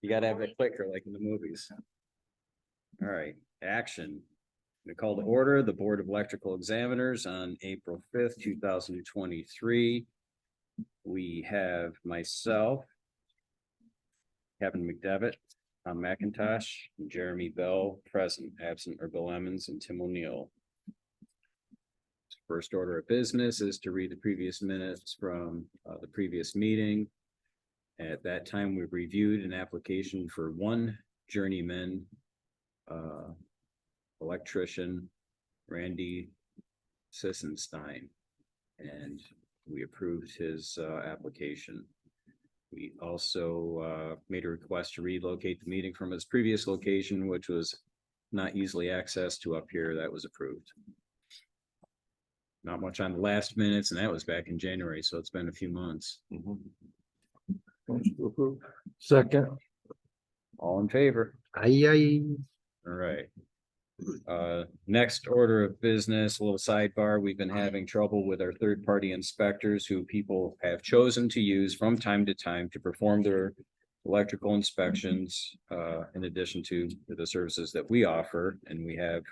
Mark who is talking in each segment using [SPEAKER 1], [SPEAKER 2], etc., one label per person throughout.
[SPEAKER 1] You gotta have that clicker like in the movies. All right, action. We call to order the Board of Electrical Examiners on April 5th, 2023. We have myself, Kevin McDevitt, Tom McIntosh, and Jeremy Bell present, absent are Bill Emmons and Tim O'Neill. First order of business is to read the previous minutes from the previous meeting. At that time, we reviewed an application for one journeyman electrician, Randy Sissenstein, and we approved his application. We also made a request to relocate the meeting from its previous location, which was not easily accessed, to up here. That was approved. Not much on the last minutes, and that was back in January, so it's been a few months.
[SPEAKER 2] Second.
[SPEAKER 1] All in favor?
[SPEAKER 2] Aye.
[SPEAKER 1] All right. Next order of business, a little sidebar. We've been having trouble with our third-party inspectors who people have chosen to use from time to time to perform their electrical inspections, in addition to the services that we offer. And we have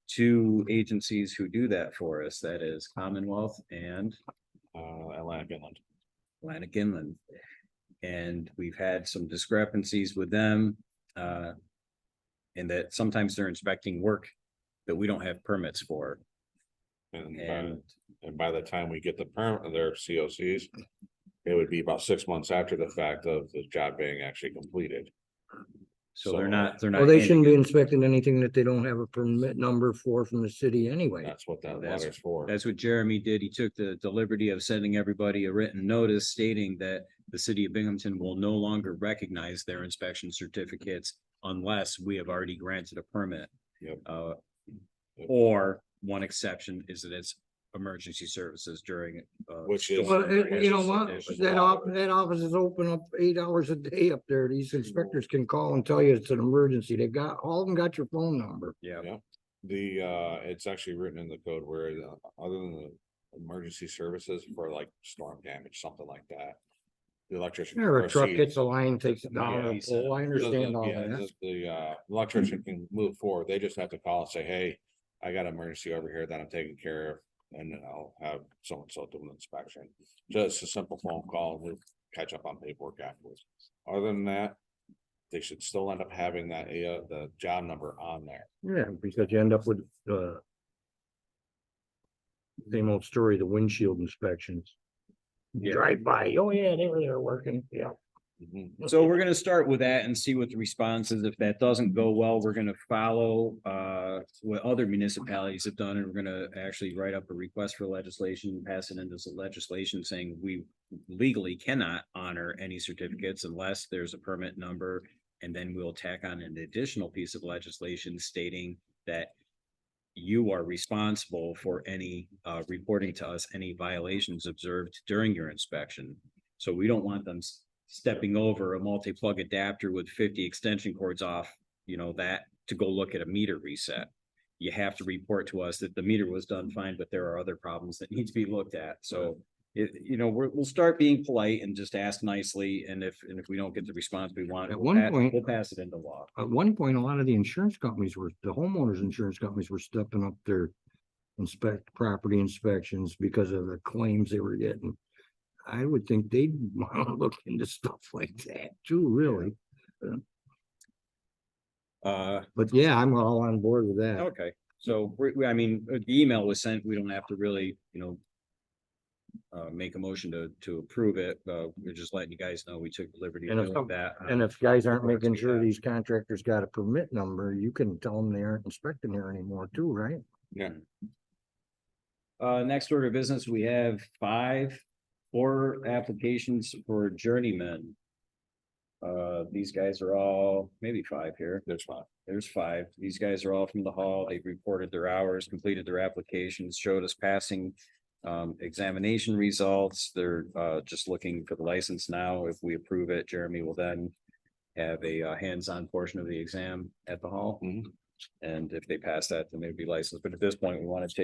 [SPEAKER 1] two agencies who do that for us. That is Commonwealth and
[SPEAKER 3] Atlantic Inland.
[SPEAKER 1] Atlantic Inland. And we've had some discrepancies with them. And that sometimes they're inspecting work that we don't have permits for.
[SPEAKER 3] And by the time we get the permit, their COCs, it would be about 6 months after the fact of the job being actually completed.
[SPEAKER 1] So they're not.
[SPEAKER 2] Well, they shouldn't be inspecting anything that they don't have a permit number for from the city anyway.
[SPEAKER 3] That's what that
[SPEAKER 1] That's-
[SPEAKER 3] letter's for.
[SPEAKER 1] That's what Jeremy did. He took the liberty of sending everybody a written notice stating that the city of Binghamton will no longer recognize their inspection certificates unless we have already granted a permit.
[SPEAKER 3] Yep.
[SPEAKER 1] Or one exception is that it's emergency services during.
[SPEAKER 3] Which is-
[SPEAKER 2] Well, you know what,
[SPEAKER 1] Issues.
[SPEAKER 2] that office is open up 8 hours a day up there. These inspectors can call and tell you it's an emergency. They've got, all of them got your phone number.
[SPEAKER 1] Yeah,
[SPEAKER 3] Yeah. The, it's actually written in the code where, other than the emergency services for like storm damage, something like that. The electrician.
[SPEAKER 2] Or a truck
[SPEAKER 3] proceeds.
[SPEAKER 2] hits a line, takes it down,
[SPEAKER 3] Yeah,
[SPEAKER 2] or a pole. I understand all
[SPEAKER 3] Yeah,
[SPEAKER 2] that.
[SPEAKER 3] the electrician can move forward. They just have to call and say, hey, I got an emergency over here that I'm taking care of. And then I'll have so-and-so do an inspection. Just a simple phone call, we'll catch up on paperwork afterwards. Other than that, they should still end up having that, the job number on there.
[SPEAKER 2] Yeah, because you end up with, same old story, the windshield inspections. You
[SPEAKER 1] Yeah.
[SPEAKER 2] drive by, oh yeah, they were there working, yeah.
[SPEAKER 3] Mhm.
[SPEAKER 1] so we're gonna start with that and see what the response is. If that doesn't go well, we're gonna follow what other municipalities have done, and we're gonna actually write up a request for legislation, pass it into some legislation saying we legally cannot honor any certificates unless there's a permit number. And then we'll tack on an additional piece of legislation stating that you are responsible for any reporting to us any violations observed during your inspection. So we don't want them stepping over a multi-plug adapter with 50 extension cords off, that to go look at a meter reset. You have to report to us that the meter was done fine, but there are other problems that need to be looked at. So we'll start being polite and just ask nicely. And if we don't get the response we want,
[SPEAKER 2] At one point-
[SPEAKER 1] we'll pass it into law.
[SPEAKER 2] At one point, a lot of the insurance companies the homeowners insurance companies were stepping up their property inspections because of the claims they were getting. I would think they'd want to look into stuff like that too, really. But yeah, I'm all on board with that.
[SPEAKER 1] Okay, so the email was sent. We don't have to really, make a motion to approve it. We're just letting you guys know we took the liberty of
[SPEAKER 2] And if
[SPEAKER 1] doing
[SPEAKER 2] some-
[SPEAKER 1] that.
[SPEAKER 2] And if guys aren't
[SPEAKER 1] Reports
[SPEAKER 2] making
[SPEAKER 1] we
[SPEAKER 2] sure
[SPEAKER 1] have.
[SPEAKER 2] these contractors got a permit number, you can tell them they aren't inspecting here anymore too, right?
[SPEAKER 3] Yeah.
[SPEAKER 1] Next order of business, we have 4 applications for journeymen. These guys are all, maybe 5 here.
[SPEAKER 3] There's fine.
[SPEAKER 1] There's 5. These guys are all from the hall. They've reported their hours, completed their applications, showed us passing examination results. They're just looking for the license now. If we approve it, Jeremy will then have a hands-on portion of the exam at the hall.
[SPEAKER 3] Mhm.
[SPEAKER 1] And if they pass that, then they'd be licensed. But at this point, we want to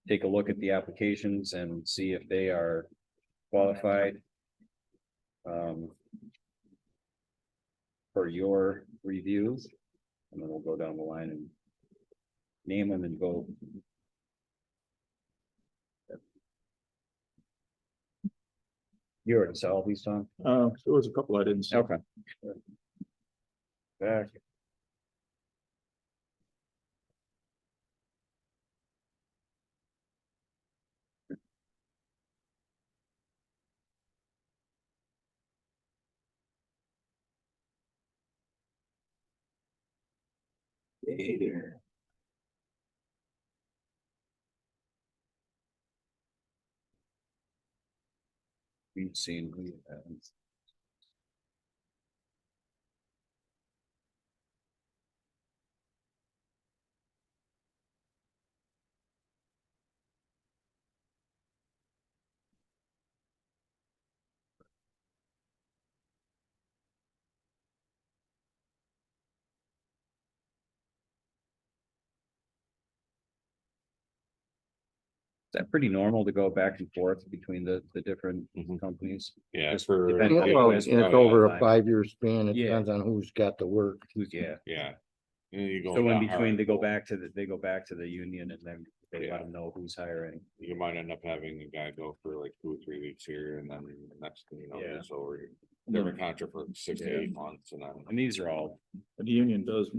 [SPEAKER 1] take a look at the applications and see if they are qualified. for your review. And then we'll go down the line and name them and go. You already saw all these, Tom?
[SPEAKER 4] There was a couple I didn't see.
[SPEAKER 1] Okay. Back. Hey there. We've seen who you have. Is that pretty normal to go back and forth between the different
[SPEAKER 3] Mhm.
[SPEAKER 1] companies?
[SPEAKER 3] Yeah,
[SPEAKER 1] Just
[SPEAKER 3] for,
[SPEAKER 1] depending on
[SPEAKER 2] Well,
[SPEAKER 1] who
[SPEAKER 2] it's
[SPEAKER 1] has-
[SPEAKER 2] over a 5-year span. It
[SPEAKER 1] Yeah.
[SPEAKER 2] depends on who's got the work.
[SPEAKER 1] Yeah,
[SPEAKER 3] yeah. And you go
[SPEAKER 1] so in
[SPEAKER 3] down
[SPEAKER 1] between,
[SPEAKER 3] hiring
[SPEAKER 1] they go
[SPEAKER 3] pool.
[SPEAKER 1] back to the union and then they
[SPEAKER 3] Yeah.
[SPEAKER 1] let them know who's hiring.
[SPEAKER 3] You might end up having a guy go for like 2 or 3 weeks here and then the next thing you know,
[SPEAKER 1] Yeah.
[SPEAKER 3] it's over. They're in contract for 6 to
[SPEAKER 1] Yeah.
[SPEAKER 3] 8 months and then.
[SPEAKER 1] And these are all,
[SPEAKER 4] The union does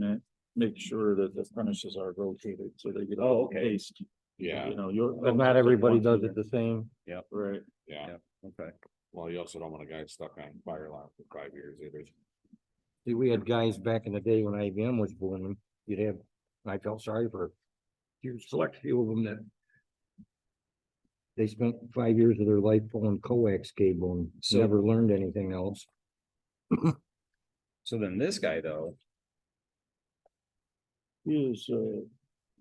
[SPEAKER 4] make sure that the apprentices are rotated, so they get.
[SPEAKER 1] Oh, okay.
[SPEAKER 4] Placed.
[SPEAKER 3] Yeah,
[SPEAKER 4] You know, you're.
[SPEAKER 2] But not everybody does it the same.
[SPEAKER 4] Right.
[SPEAKER 3] yeah.
[SPEAKER 1] okay.
[SPEAKER 3] Well, you also don't want a guy stuck on fire line for 5 years either.
[SPEAKER 2] See, we had guys back in the day when IBM was booming. You'd have, I felt sorry for a select few of them that they spent 5 years of their life pulling coax cable and
[SPEAKER 1] So-
[SPEAKER 2] never learned anything else.
[SPEAKER 1] So then this guy though,
[SPEAKER 4] He is,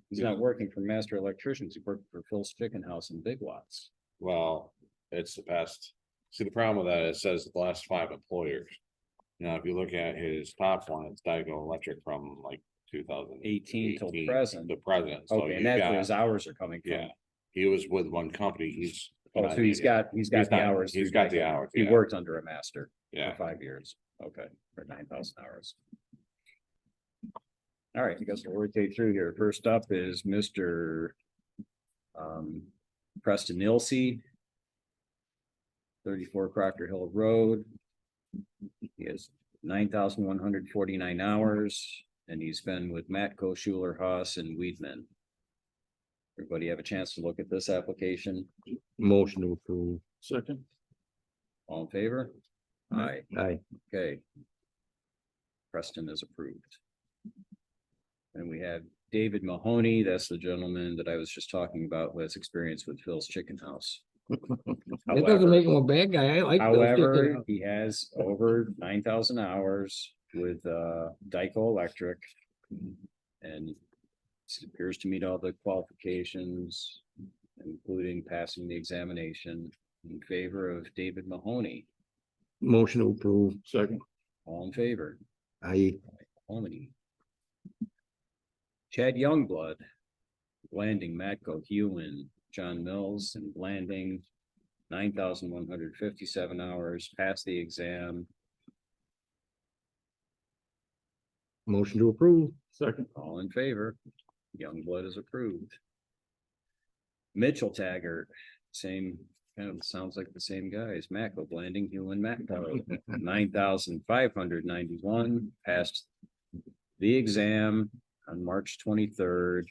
[SPEAKER 1] he's not working for Master Electricians, he's working for Phil's Chicken House in Big Lots.
[SPEAKER 3] Well, it's the past, see, the problem with that, it says the last 5 employers. Now, if you look at his top one, it's Digo Electric from like
[SPEAKER 1] 18 till
[SPEAKER 3] 2018
[SPEAKER 1] present.
[SPEAKER 3] to present. So
[SPEAKER 1] Okay, and
[SPEAKER 3] you
[SPEAKER 1] that's where
[SPEAKER 3] got-
[SPEAKER 1] his hours are coming from.
[SPEAKER 3] Yeah, he was with one company, he's.
[SPEAKER 1] Oh, so he's got the
[SPEAKER 3] not-
[SPEAKER 1] hours.
[SPEAKER 3] He's
[SPEAKER 1] through
[SPEAKER 3] got the
[SPEAKER 1] Geico.
[SPEAKER 3] hours,
[SPEAKER 1] He
[SPEAKER 3] yeah,
[SPEAKER 1] worked under a master for
[SPEAKER 3] yeah.
[SPEAKER 1] 5 years. Okay, for 9,000 hours. All right, I guess we'll rotate through here. First up is Mr. Preston Nilsey. 34 Proctor Hill Road. He has 9,149 hours and he's been with Matco, Schuler, Haas and Weedman. Everybody have a chance to look at this application?
[SPEAKER 2] Motion to approve.
[SPEAKER 4] second.
[SPEAKER 1] All in favor? Aye.
[SPEAKER 2] Aye.
[SPEAKER 1] Okay. Preston is approved. And we have David Mahoney, that's the gentleman that I was just talking about, who has experience with Phil's Chicken House.
[SPEAKER 2] It doesn't make him a bad guy. I like. those
[SPEAKER 1] However,
[SPEAKER 2] chicken-
[SPEAKER 1] he has over 9,000 hours with Dyco Electric. And it appears to meet all the qualifications, including passing the examination in favor of David Mahoney.
[SPEAKER 2] Motion to approve.
[SPEAKER 4] Second.
[SPEAKER 1] All in favor?
[SPEAKER 2] Aye.
[SPEAKER 1] Mahoney. Chad Youngblood, Blanding, Matco, Hewin, John Mills and Blanding, 9,157 hours, passed the exam.
[SPEAKER 2] Motion to approve.
[SPEAKER 4] Second.
[SPEAKER 1] All in favor? Youngblood is approved. Mitchell Taggart, same, kind of sounds like the same guys, Matco, Blanding, Hewin, Matco, 9,591, passed the exam on March 23rd.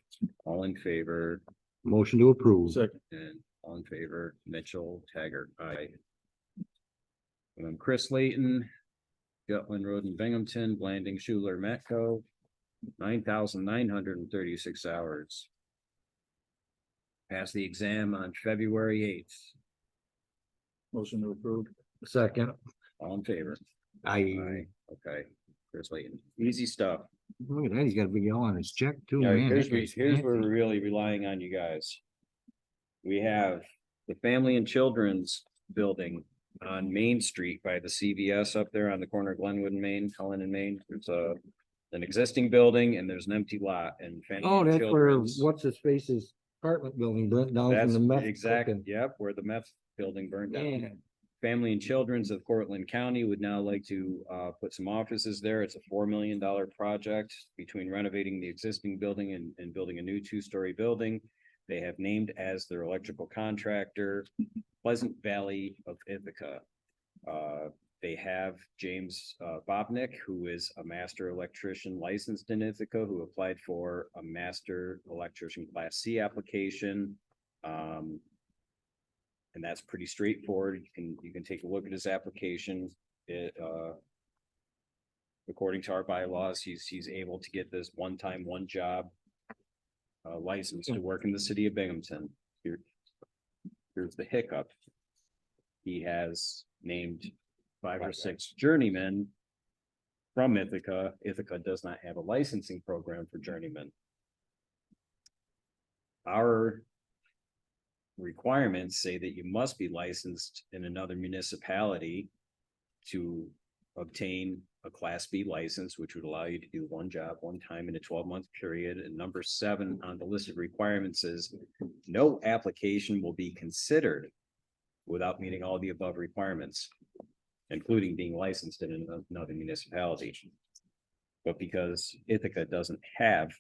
[SPEAKER 1] All in favor?
[SPEAKER 2] Motion to approve.
[SPEAKER 4] Second.
[SPEAKER 1] And all in favor, Mitchell, Taggart, aye. And then Chris Layton, Gutland Road in Binghamton, Blanding, Schuler, Metco, 9,936 hours. Passed the exam on February 8th.
[SPEAKER 4] Motion to approve.
[SPEAKER 2] Second.
[SPEAKER 1] All in favor?
[SPEAKER 2] Aye.
[SPEAKER 1] Aye. Okay, Chris Layton, easy stuff.
[SPEAKER 2] Look at that. He's got a big L on his check too.
[SPEAKER 1] All right,
[SPEAKER 2] man.
[SPEAKER 1] here's
[SPEAKER 2] That
[SPEAKER 1] where,
[SPEAKER 2] guy's
[SPEAKER 1] here's where
[SPEAKER 2] fancy.
[SPEAKER 1] we're really relying on you guys. We have the Family and Children's Building on Main Street by the CVS up there on the corner of Glenwood and Main, Helen and Main. There's an existing building and there's an empty lot and. Family
[SPEAKER 2] Oh,
[SPEAKER 1] and
[SPEAKER 2] that's where,
[SPEAKER 1] Children's-
[SPEAKER 2] what's his face's apartment building burnt down from
[SPEAKER 1] That's
[SPEAKER 2] the meth.
[SPEAKER 1] exact,
[SPEAKER 2] cooking.
[SPEAKER 1] yep, where the meth building burned down.
[SPEAKER 2] Yeah.
[SPEAKER 1] Family and Children's of Cortland County would now like to put some offices there. It's a $4 million project between renovating the existing building and building a new two-story building. They have named as their electrical contractor Pleasant Valley of Ithaca. They have James Bobnick, who is a master electrician licensed in Ithaca, who applied for a master electrician Class C application. And that's pretty straightforward. You can take a look at his application. It according to our bylaws, he's able to get this one job license to work in the city of Binghamton. Here's the hiccup. He has named 5 or 6 journeymen from Ithaca. Ithaca does not have a licensing program for journeymen. Our requirements say that you must be licensed in another municipality to obtain a Class B license, which would allow you to do one job one time in a 12-month period. And number 7 on the list of requirements is no application will be considered without meeting all the above requirements, including being licensed in another municipality. But because Ithaca doesn't have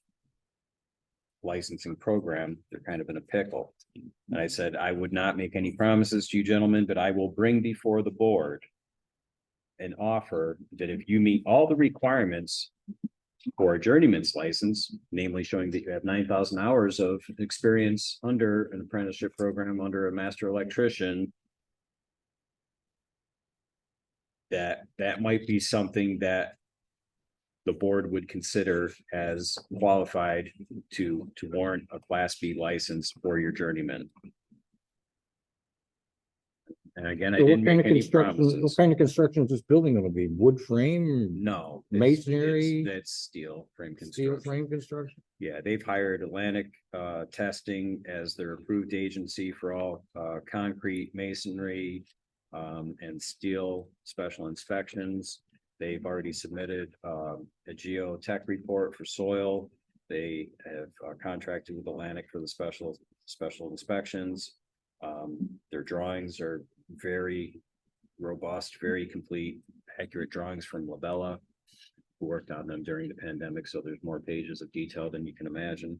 [SPEAKER 1] licensing program, they're kind of in a pickle. And I said, I would not make any promises to you gentlemen, but I will bring before the board an offer that if you meet all the requirements for a journeyman's license, namely showing that you have 9,000 hours of experience under an apprenticeship program, under a master electrician, that might be something that the board would consider as qualified to warrant a Class B license for your journeyman. And again, I
[SPEAKER 2] So
[SPEAKER 1] didn't
[SPEAKER 2] what kind
[SPEAKER 1] make
[SPEAKER 2] of
[SPEAKER 1] any
[SPEAKER 2] construction, what
[SPEAKER 1] promises.
[SPEAKER 2] kind of construction is this building gonna be? Wood frame?
[SPEAKER 1] No.
[SPEAKER 2] Masonry?
[SPEAKER 1] That's steel frame
[SPEAKER 2] Steel
[SPEAKER 1] construction.
[SPEAKER 2] frame construction?
[SPEAKER 1] Yeah, they've hired Atlantic Testing as their approved agency for all concrete, masonry, and steel special inspections. They've already submitted a geotech report for soil. They have contracted with Atlantic for the special inspections. Their drawings are very robust, very complete, accurate drawings from Labella, who worked on them during the pandemic. So there's more pages of detail than you can imagine.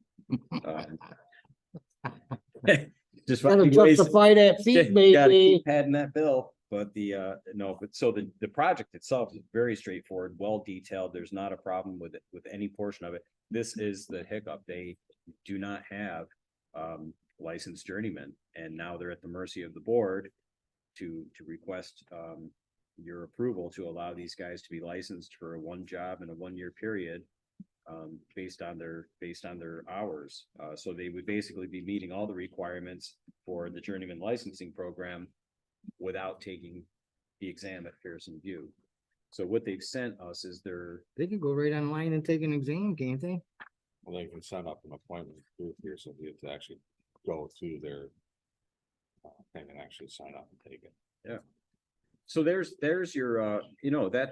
[SPEAKER 1] Just
[SPEAKER 2] Gotta
[SPEAKER 1] finding ways-
[SPEAKER 2] justify that fee,
[SPEAKER 1] Gotta
[SPEAKER 2] baby.
[SPEAKER 1] keep padding that bill, but the project itself is very straightforward, well detailed. There's not a problem with it, with any portion of it. This is the hiccup. They do not have licensed journeymen, and now they're at the mercy of the board to request your approval to allow these guys to be licensed for one job in a 1-year period. Based on their hours. So they would basically be meeting all the requirements for the journeyman licensing program without taking the exam at Pearson View. So what they've sent us is
[SPEAKER 2] They can go right online and take an exam, can't they?
[SPEAKER 3] Well, they can set up an appointment through here, so you have to actually go to their thing and actually sign up and take it.
[SPEAKER 1] so there's your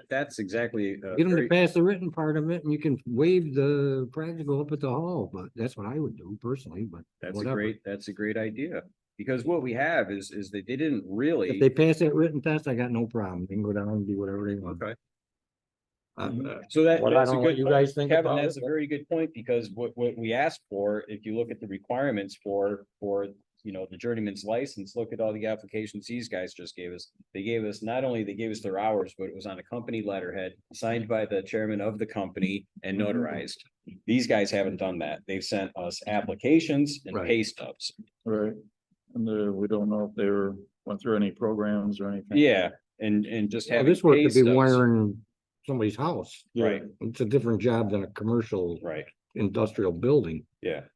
[SPEAKER 1] that's exactly
[SPEAKER 2] Get them to pass the written part of it and you can waive the practical up at the hall, but that's what I would do personally, but whatever.
[SPEAKER 1] that's a great idea. Because what we have is that they didn't really.
[SPEAKER 2] If they pass that written test, I got no problem. They can go down and do whatever they want.
[SPEAKER 1] Okay.
[SPEAKER 2] Uh,
[SPEAKER 1] So that's
[SPEAKER 2] Well, I
[SPEAKER 1] a
[SPEAKER 2] don't know what
[SPEAKER 1] good
[SPEAKER 2] you
[SPEAKER 1] point.
[SPEAKER 2] guys think
[SPEAKER 1] Kevin,
[SPEAKER 2] about
[SPEAKER 1] that's
[SPEAKER 2] it,
[SPEAKER 1] a very good point, because what we asked for, if you look at the requirements for the journeyman's license, look at all the applications these guys just gave us. They gave us, not only they gave us their hours, but it was on a company letterhead signed by the chairman of the company and notarized. These guys haven't done that. They've sent us applications and
[SPEAKER 2] Right.
[SPEAKER 1] pay stubs.
[SPEAKER 4] Right. And we don't know if they went through any programs or anything.
[SPEAKER 1] Yeah, and just
[SPEAKER 2] Well,
[SPEAKER 1] having
[SPEAKER 2] this work
[SPEAKER 1] pay
[SPEAKER 2] could be
[SPEAKER 1] stubs.
[SPEAKER 2] wiring somebody's house.
[SPEAKER 1] Right,
[SPEAKER 2] It's a different job than a commercial
[SPEAKER 1] right.
[SPEAKER 2] industrial building.
[SPEAKER 1] Yeah.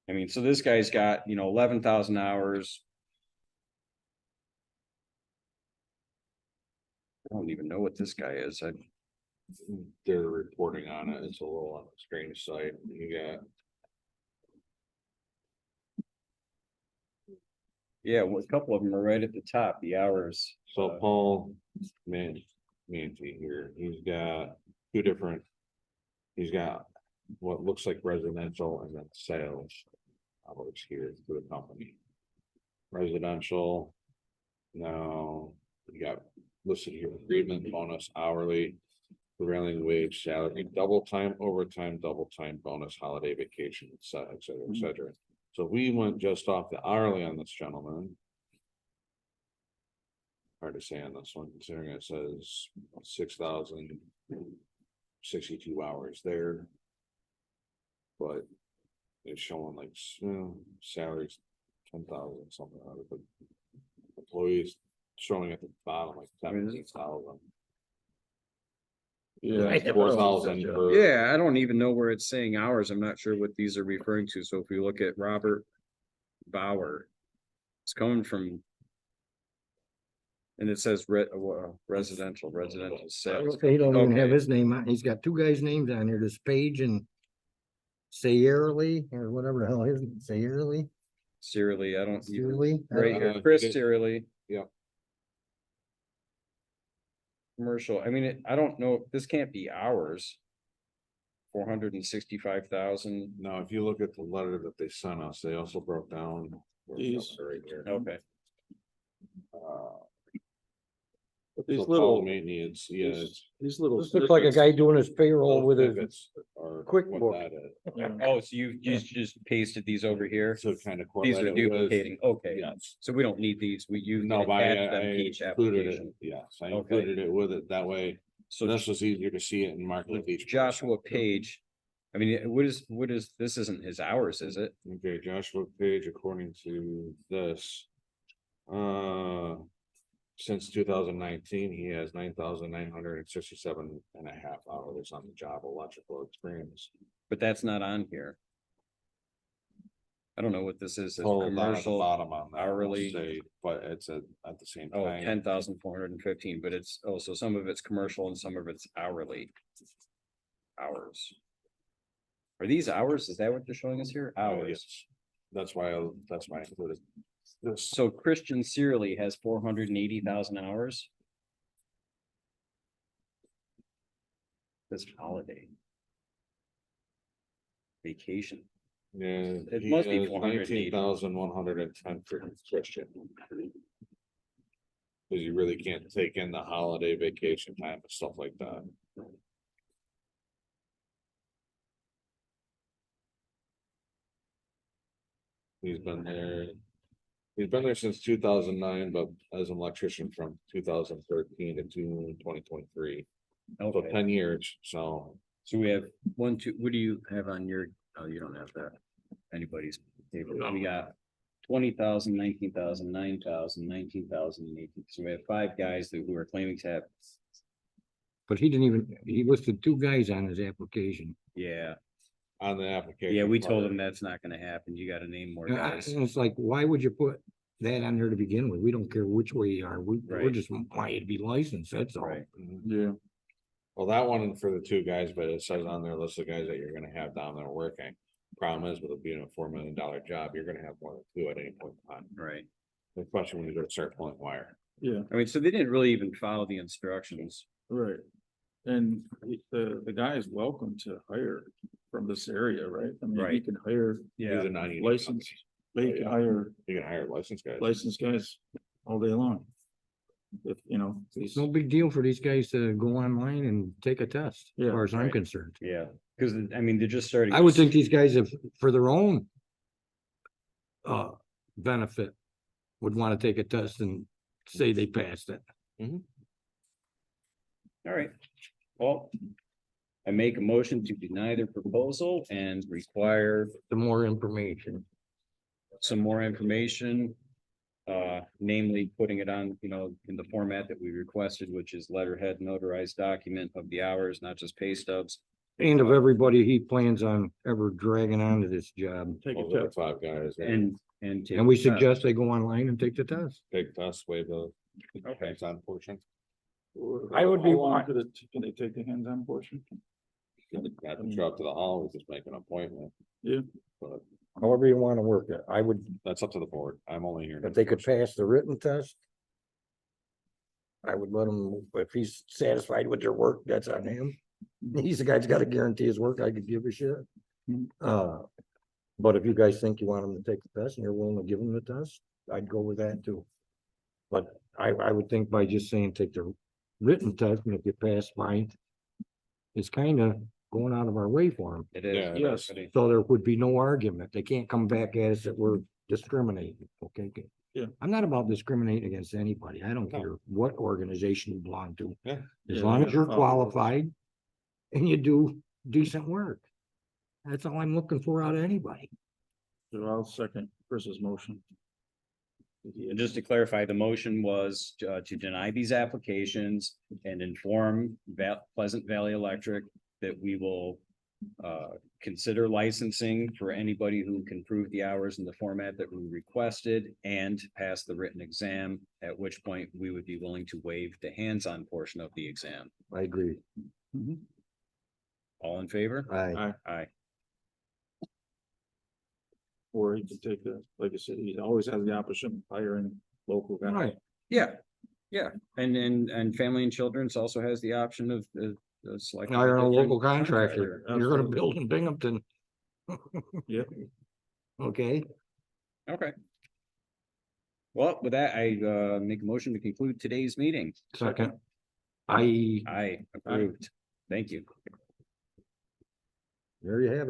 [SPEAKER 1] I mean, so this guy's got, 11,000 hours. I don't even know what this guy is.
[SPEAKER 3] They're reporting on it. It's a little on a strange site. You got
[SPEAKER 1] Yeah, well, a couple of them are right at the top, the hours.
[SPEAKER 3] So Paul Manty here, he's got 2 different. He's got what looks like residential and then sales hours here for the company. Residential, no, You got listed here, agreement, bonus, hourly, prevailing wage, salary, double time, overtime, double time, bonus, holiday vacation, et cetera, et cetera, et cetera. So we went just off the hourly on this gentleman. Hard to say on this one, considering it says 6,062 hours there. But it's showing like salaries 10,000 something out of it. Employees showing at the bottom like 17,000.
[SPEAKER 4] Yeah.
[SPEAKER 3] 4,000 for.
[SPEAKER 1] Yeah, I don't even know where it's saying hours. I'm not sure what these are referring to. So if we look at Robert Bauer, it's coming from. And it says residential sales.
[SPEAKER 2] He don't even have
[SPEAKER 1] Okay.
[SPEAKER 2] his name on, he's got two guys' names on here, this Page and Sayerly, or whatever the hell is it, Sayerly,
[SPEAKER 1] Serially, I don't even,
[SPEAKER 2] Sayerly?
[SPEAKER 1] right here,
[SPEAKER 3] he
[SPEAKER 1] Chris
[SPEAKER 3] did-
[SPEAKER 1] Serially.
[SPEAKER 3] Yeah.
[SPEAKER 1] Commercial, I mean, I don't know, this can't be ours. 465,000,
[SPEAKER 3] Now, if you look at the letter that they sent us, they also broke down.
[SPEAKER 4] These-
[SPEAKER 3] Right here.
[SPEAKER 1] okay,
[SPEAKER 4] But
[SPEAKER 3] So
[SPEAKER 4] these
[SPEAKER 3] call
[SPEAKER 4] little,
[SPEAKER 3] maintenance, yeah,
[SPEAKER 4] these little.
[SPEAKER 2] This looks like a guy doing his payroll with his,
[SPEAKER 3] snippets are
[SPEAKER 2] quick
[SPEAKER 3] what
[SPEAKER 2] book.
[SPEAKER 3] that is.
[SPEAKER 4] Yeah.
[SPEAKER 1] oh, so you just pasted these over here,
[SPEAKER 3] So kind of.
[SPEAKER 1] these are duplicating, okay,
[SPEAKER 3] Yes.
[SPEAKER 1] so we don't need these, you
[SPEAKER 3] No,
[SPEAKER 1] can
[SPEAKER 3] but I
[SPEAKER 1] attach them to each
[SPEAKER 3] included it,
[SPEAKER 1] application.
[SPEAKER 3] yes, I
[SPEAKER 1] Okay.
[SPEAKER 3] included it with it, that way,
[SPEAKER 1] So
[SPEAKER 3] this was easier to see it and mark with each. person.
[SPEAKER 1] Joshua Page, I mean, what is, this isn't his hours, is it?
[SPEAKER 3] Okay, Joshua Page, according to this. Since 2019, he has 9,967.5 hours on the job electrical experience.
[SPEAKER 1] But that's not on here. I don't know what this is, it's
[SPEAKER 3] Total down at the
[SPEAKER 1] commercial,
[SPEAKER 3] bottom on that, we'll
[SPEAKER 1] hourly.
[SPEAKER 3] say, but it's at the same
[SPEAKER 1] oh,
[SPEAKER 3] time.
[SPEAKER 1] 10,415, but it's, oh, so some of it's commercial and some of it's hourly. Hours. Are these hours? Is that what they're showing us here?
[SPEAKER 3] Oh,
[SPEAKER 1] Hours.
[SPEAKER 3] yes. That's why I included this.
[SPEAKER 1] So Christian Searly has 480,000 hours. This holiday. Vacation.
[SPEAKER 3] Yeah.
[SPEAKER 1] It must be 480.
[SPEAKER 3] 19,110 for Christian. Cause you really can't take in the holiday vacation time and stuff like that. He's been there since 2009, but as an electrician from 2013 to June 2023, so
[SPEAKER 1] Okay,
[SPEAKER 3] 10 years, so.
[SPEAKER 1] so we have 1, 2, what do you have on your, oh, you don't have that. Anybody's table, we got 20,000, 19,000, 9,000, 19,000, and 18. So we have 5 guys who are claiming to have,
[SPEAKER 2] but he didn't even, he listed two guys on his application.
[SPEAKER 1] yeah,
[SPEAKER 3] On the application.
[SPEAKER 1] yeah, we told
[SPEAKER 3] part.
[SPEAKER 1] them that's not gonna happen. You gotta name more
[SPEAKER 2] And
[SPEAKER 1] guys.
[SPEAKER 2] it's like, why would you put that on there to begin with? We don't care which way you are, we're
[SPEAKER 1] Right.
[SPEAKER 2] just want you to be licensed, that's all.
[SPEAKER 1] Right.
[SPEAKER 3] Mhm.
[SPEAKER 4] Yeah,
[SPEAKER 3] Well, that one for the 2 guys, but it says on their list of guys that you're gonna have down there working. Problem is, with it being a $4 million job, you're gonna have more than 2 at any point in time.
[SPEAKER 1] Right.
[SPEAKER 3] The question when you go to start pulling wire.
[SPEAKER 4] yeah,
[SPEAKER 1] I mean, so they didn't really even follow the instructions.
[SPEAKER 4] right. And the guy is welcome to hire from this area, right? I mean, he
[SPEAKER 1] Right.
[SPEAKER 4] can hire
[SPEAKER 3] He's a non-union
[SPEAKER 4] licensed, they can
[SPEAKER 3] Yeah.
[SPEAKER 4] hire
[SPEAKER 3] You can hire licensed guys.
[SPEAKER 4] licensed guys all day long. If, you know,
[SPEAKER 2] It's no big deal for these guys to go online and take a test, as
[SPEAKER 4] Yeah,
[SPEAKER 2] far as I'm
[SPEAKER 1] right.
[SPEAKER 2] concerned.
[SPEAKER 1] Yeah, because I mean, they're just starting.
[SPEAKER 2] I would think these guys have, for their own benefit, would want to take a test and say they passed it.
[SPEAKER 1] All right, well. I make a motion to deny their proposal and require
[SPEAKER 2] The more information.
[SPEAKER 1] some more information. Namely, putting it on, in the format that we requested, which is letterhead notarized document of the hours, not just pay stubs.
[SPEAKER 2] And of everybody he plans on ever dragging onto this job.
[SPEAKER 4] take
[SPEAKER 3] Well,
[SPEAKER 4] a
[SPEAKER 3] there are
[SPEAKER 4] test.
[SPEAKER 3] 5 guys. yeah.
[SPEAKER 1] And. take
[SPEAKER 2] And we
[SPEAKER 1] the test.
[SPEAKER 2] suggest they go online and take the test.
[SPEAKER 3] Take tests, waive the
[SPEAKER 1] Okay.
[SPEAKER 3] hands-on portion.
[SPEAKER 2] I would be
[SPEAKER 4] How long
[SPEAKER 2] one-
[SPEAKER 4] Can they take the hands-on portion?
[SPEAKER 3] Have them show up to the hall, we just make an appointment.
[SPEAKER 4] Yeah.
[SPEAKER 3] But
[SPEAKER 2] However you want to work it. I would,
[SPEAKER 3] that's up to the board. I'm only here.
[SPEAKER 2] if they could pass the written test. I would let him, if he's satisfied with their work, that's on him. He's the guy that's got to guarantee his work. I could give a shit.
[SPEAKER 4] Mhm.
[SPEAKER 2] But if you guys think you want him to take the test and you're willing to give him the test, I'd go with that too. But I would think by just saying take the written test and if you pass fine. It's kind of going out of our way for them.
[SPEAKER 1] It is.
[SPEAKER 3] Yeah.
[SPEAKER 4] Yes.
[SPEAKER 2] So there would be no argument. They can't come back at us that we're discriminating, okay? Good.
[SPEAKER 4] Yeah.
[SPEAKER 2] I'm not about discriminating against anybody. I don't
[SPEAKER 3] No.
[SPEAKER 2] care what organization you belong to.
[SPEAKER 3] Yeah.
[SPEAKER 2] As
[SPEAKER 4] Yeah,
[SPEAKER 2] long as
[SPEAKER 4] yeah.
[SPEAKER 2] you're qualified and you do decent work. That's all I'm looking for out of anybody.
[SPEAKER 4] So I'll second Chris's motion.
[SPEAKER 1] And just to clarify, the motion was to deny these applications and inform Pleasant Valley Electric that we will consider licensing for anybody who can prove the hours in the format that we requested and pass the written exam, at which point we would be willing to waive the hands-on portion of the exam.
[SPEAKER 2] I agree.
[SPEAKER 1] All in favor?
[SPEAKER 2] I,
[SPEAKER 1] Aye.
[SPEAKER 4] Or he could take the, like I said, he always has the option of hiring local guys.
[SPEAKER 2] right.
[SPEAKER 1] Yeah, yeah. And Family and Children's also has the option of selecting.
[SPEAKER 2] Now you're a
[SPEAKER 1] different
[SPEAKER 2] local contractor. You're gonna
[SPEAKER 4] Absolutely.
[SPEAKER 2] build in Binghamton.
[SPEAKER 4] Yeah.
[SPEAKER 2] Okay,
[SPEAKER 1] Okay. Well, with that, I make a motion to conclude today's meeting.
[SPEAKER 2] second. I,
[SPEAKER 1] Aye, approved. Thank you.
[SPEAKER 2] there you have it.